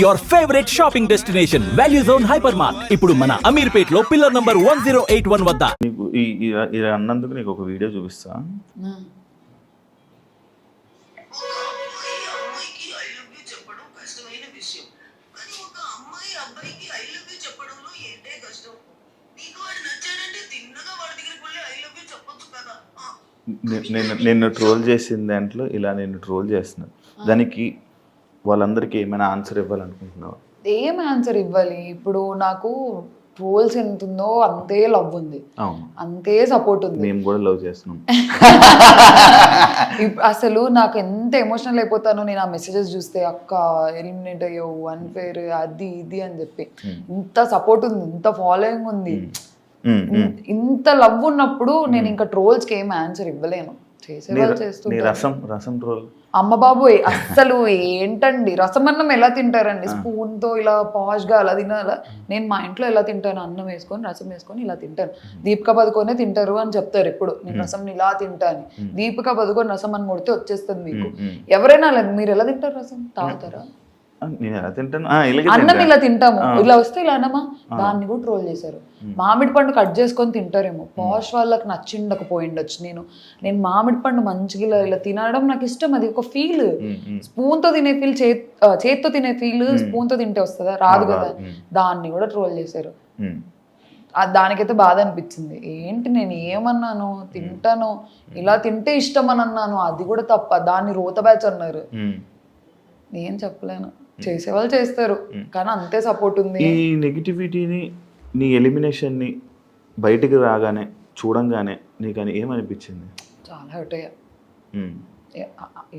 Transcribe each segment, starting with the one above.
Your favourite shopping destination value zone hyper mart ఇప్పుడు మన అమీర్పేట్ లో పిల్లర్ నంబర్ 1081 వద్ద. నీకు ఈ అన్నందుకు నీకు ఒక వీడియో చూపిస్తా. నిన్ను ట్రోల్ చేసిన దాంట్లో ఇలా నేను ట్రోల్ చేస్తున్నాను, దానికి వాళ్ళందరికీ ఏమైనా ఆన్సర్ ఇవ్వాలనుకుంటున్నావా? ఏం ఆన్సర్ ఇవ్వాలి? ఇప్పుడు నాకు ట్రోల్స్ ఎంత ఉందో అంతే లవ్ ఉంది, అంతే సపోర్ట్ ఉంది. మేము కూడా లవ్ చేస్తున్నాం. అసలు నాకు ఎంత ఎమోషనల్ అయిపోతానో నేను ఆ మెసేజెస్ చూస్తే, అక్క ఎలిమినేట్ అయ్యావు, అన్ఫేర్, అది ఇది అని చెప్పి. ఇంత సపోర్ట్ ఉంది, ఇంత ఫాలోయింగ్ ఉంది, ఇంత లవ్ ఉన్నప్పుడు నేను ఇంకా ట్రోల్స్ కి ఏం ఆన్సర్ ఇవ్వలేను. రసం ట్రోల్ అమ్మ బాబోయ్, అస్సలు ఏంటండి రసం అన్నం ఎలా తింటారండి? స్పూన్ తో ఇలా పాష్ గా అలా తినాలా? నేను మా ఇంట్లో ఎలా తింటాను, అన్నం వేసుకొని రసం వేసుకొని ఇలా తింటాను. దీపికా పదుకొనే తింటారు అని చెప్తారు ఎప్పుడు, నేను రసం ఇలా తింటాను. దీపికా పదుకొని రసం అని కొడితే వచ్చేస్తుంది మీకు. ఎవరైనా మీరు ఎలా తింటారు? రసం తాగుతారా? నేను ఎలా తింటాను, అన్నం ఇలా తింటాము, ఇలా వస్తే ఇలా అన్నమా. దాన్ని కూడా ట్రోల్ చేశారు. మామిడి పండు కట్ చేసుకొని తింటారేమో, పాష్ వాళ్ళకి నచ్చిండకపోయిండొచ్చు. నేను మామిడి పండు మంచిగా ఇలా తినడం నాకు ఇష్టం, అది ఒక ఫీల్. స్పూన్ తో తినే ఫీల్, చేత్తో తినే ఫీల్ స్పూన్ తో తింటే వస్తుందా? రాదు కదా. దాన్ని కూడా ట్రోల్ చేశారు. దానికైతే బాధ అనిపించింది. ఏంటి నేను ఏమన్నాను, తింటాను, ఇలా తింటే ఇష్టం అని అన్నాను, అది కూడా తప్ప. దాన్ని రోత బ్యాచ్ అన్నారు. ఏం చెప్పలేను, చేసేవాళ్ళు చేస్తారు, కానీ అంతే సపోర్ట్ ఉంది. ఈ నెగిటివిటీని, నీ ఎలిమినేషన్ని బయటికి రాగానే చూడంగానే నీకు అని ఏమనిపించింది? చాలా హర్ట్ అయ్యా.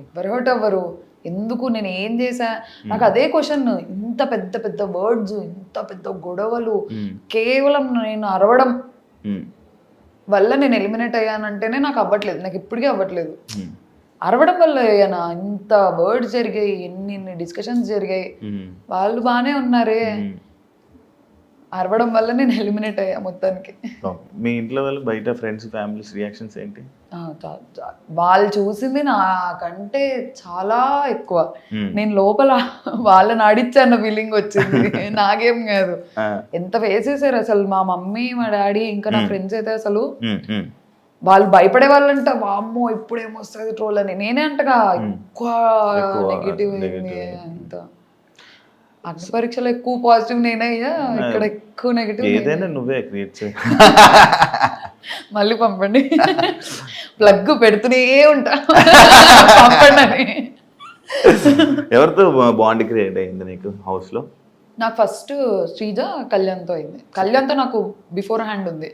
ఎవరు హర్ట్ అవ్వరు, ఎందుకు? నేను ఏం చేశా? నాకు అదే క్వశ్చన్. ఇంత పెద్ద పెద్ద వర్డ్స్, ఇంత పెద్ద గొడవలు, కేవలం నేను అరవడం వల్ల నేను ఎలిమినేట్ అయ్యానంటేనే నాకు అవ్వట్లేదు, నాకు ఇప్పటికీ అవ్వట్లేదు. అరవడం వల్ల అయ్యానా? ఇంత వర్డ్స్ జరిగాయి, ఎన్ని డిస్కషన్స్ జరిగాయి, వాళ్ళు బాగానే ఉన్నారే. అరవడం వల్ల నేను ఎలిమినేట్ అయ్యా మొత్తానికి. మీ ఇంట్లో వాళ్ళు, బయట ఫ్రెండ్స్, ఫ్యామిలీస్ రియాక్షన్స్ ఏంటి? వాళ్ళు చూసింది నాకంటే చాలా ఎక్కువ. నేను లోపల వాళ్ళని ఆడిచ్చాన్న ఫీలింగ్ వచ్చింది, నాకేం కాదు. ఎంత వేసేసారు అసలు మా మమ్మీ, మా డాడీ, ఇంకా నా ఫ్రెండ్స్ అయితే అసలు వాళ్ళు భయపడే వాళ్ళంట. వామ్మో ఇప్పుడు ఏమొస్తుంది ట్రోల్ అని. నేనే అంటగా ఎక్కువ నెగిటివ్ అంత. అన్ని పరీక్షలు ఎక్కువ పాజిటివ్ నేనయ్యా, ఇక్కడ ఎక్కువ నెగిటివ్. ఏదైనా నువ్వే క్రియేట్ చేయి. మళ్ళీ పంపండి, ప్లగ్ పెడుతూనే ఉంటా, పంపండి అని. ఎవరితో బాండ్ క్రియేట్ అయింది నీకు హౌస్ లో? నాకు ఫస్ట్ శ్రీజ, కళ్యాణ్తో అయింది. కళ్యాణ్తో నాకు బిఫోర్ హ్యాండ్ ఉంది.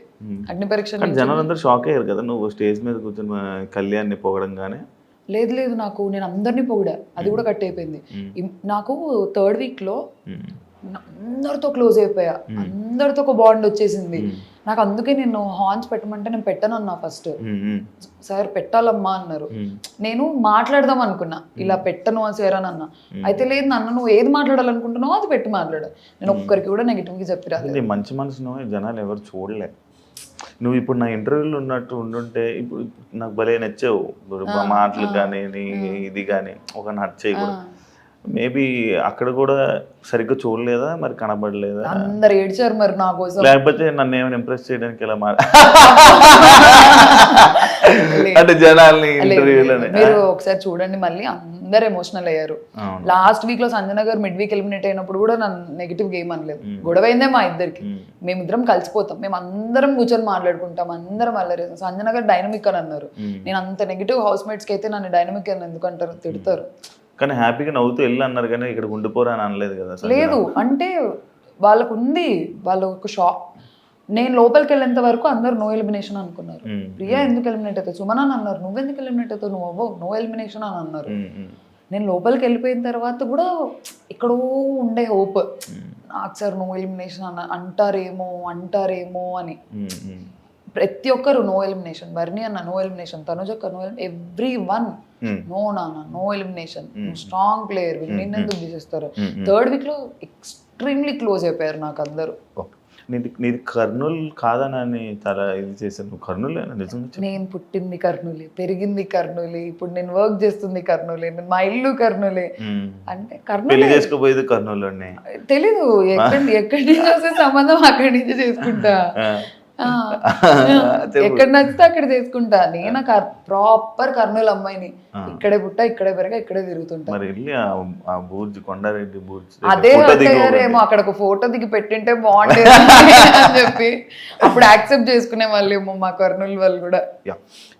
అగ్ని పరీక్ష జనాలు అందరూ షాక్ అయ్యారు కదా నువ్వు స్టేజ్ మీద కూర్చొని కళ్యాణ్ని పొగడంగానే. లేదు నాకు, నేను అందరినీ పొగిడా, అది కూడా కట్ అయిపోయింది. నాకు థర్డ్ వీక్ లో అందరితో క్లోజ్ అయిపోయా, అందరితో ఒక బాండ్ వచ్చేసింది నాకు. అందుకే నేను హార్న్స్ పెట్టమంటే నేను పెట్టను అన్నా ఫస్ట్. సార్ పెట్టాలమ్మా అన్నారు. నేను మాట్లాడదాం అనుకున్నా, ఇలా పెట్టను సార్ అని అన్నా. అయితే లేదు నాన్న, నువ్వు ఏది మాట్లాడాలనుకుంటున్నావో అది పెట్టి మాట్లాడు. నేను ఒక్కరికి కూడా నెగిటివ్ గా చెప్పిరా. మంచి మనసును జనాలు ఎవరు చూడలే. నువ్వు ఇప్పుడు నా ఇంటర్వ్యూలో ఉన్నట్టు ఉండుంటే ఇప్పుడు నాకు భలే నచ్చావు, మాటలు కానీ ఇది కానీ ఒక నట్ చేయకూడదు. మేబీ అక్కడ కూడా సరిగ్గా చూడలేదా మరి, కనబడలేదా? అందరు ఏడ్చారు మరి నా కోసం. లేకపోతే నన్ను ఏమైనా ఇంప్రెస్ చేయడానికి ఇలా అంటే జనాల్ని ఇంటర్వ్యూలోనే. మీరు ఒకసారి చూడండి మళ్ళీ, అందరు ఎమోషనల్ అయ్యారు. లాస్ట్ వీక్ లో సంజన గారు మిడ్ వీక్ ఎలిమినేట్ అయినప్పుడు కూడా నన్ను నెగిటివ్ గేమ్ అనలేదు. గొడవ అయిందే మా ఇద్దరికి. మేమిద్దరం కలిసిపోతాం, మేము అందరం కూర్చొని మాట్లాడుకుంటాం, అందరం అల్లరి. సంజన గారు డైనమిక్ అని అన్నారు. నేను అంత నెగిటివ్ హౌస్ మేట్స్కి అయితే నన్ను డైనమిక్ అని ఎందుకు అంటారు, తిడతారు. కానీ హ్యాపీగా నవ్వుతూ వెళ్ళి అన్నారు, కానీ ఇక్కడ ఉండిపోరా అని అనలేదు కదా? లేదు అంటే వాళ్ళకు ఉంది, వాళ్ళ ఒక షాక్. నేను లోపలికి వెళ్ళేంత వరకు అందరు నో ఎలిమినేషన్ అనుకున్నారు. ప్రియా ఎందుకు ఎలిమినేట్ అవుతావు, సుమన్ అని అన్నారు. నువ్వెందుకు ఎలిమినేట్ అవుతావు, నువ్వు అవ్వవు, నో ఎలిమినేషన్ అని అన్నారు. నేను లోపలికి వెళ్ళిపోయిన తర్వాత కూడా ఎక్కడో ఉండే హోప్, నాకు సార్ నో ఎలిమినేషన్ అంటారేమో అని. ప్రతి ఒక్కరు నో ఎలిమినేషన్. బర్నీ అన్న నో ఎలిమినేషన్, తనుజక్క no elimination, everyone no నాన్న నో ఎలిమినేషన్, స్ట్రాంగ్ ప్లేయర్, నిన్నెందుకు తీసేస్తారు. థర్డ్ వీక్ లో ఎక్స్ట్రీమ్లీ క్లోజ్ అయిపోయారు నాకు అందరూ. నీది కర్నూలు కాదని చాలా ఇది చేశాను. నువ్వు కర్నూలేనా నిజంగా చెప్పు. నేను పుట్టింది కర్నూలే, పెరిగింది కర్నూలే, ఇప్పుడు నేను వర్క్ చేస్తుంది కర్నూలే, మా ఇల్లు కర్నూలే. అంటే పెళ్లి కర్నూలు చేసుకోపోయేది కర్నూలులోనే. తెలీదు, ఎక్కడి నుంచి వస్తే సంబంధం అక్కడి నుంచి చేసుకుంటా. ఎక్కడ నచ్చితే అక్కడ చేసుకుంటా. నేను ప్రాపర్ కర్నూలు అమ్మాయిని, ఇక్కడే పుట్టా, ఇక్కడే పెరగా, ఇక్కడే తిరుగుతుంటా. మరి వెళ్ళి ఆ బూర్జు, కొండారెడ్డి బూర్జు అదే అయ్యారేమో, అక్కడ ఒక ఫోటో దిగి పెట్టింటే బాగుండేది అని చెప్పి అప్పుడు యాక్సెప్ట్ చేసుకునే వాళ్ళేమో మా కర్నూలు వాళ్ళు కూడా.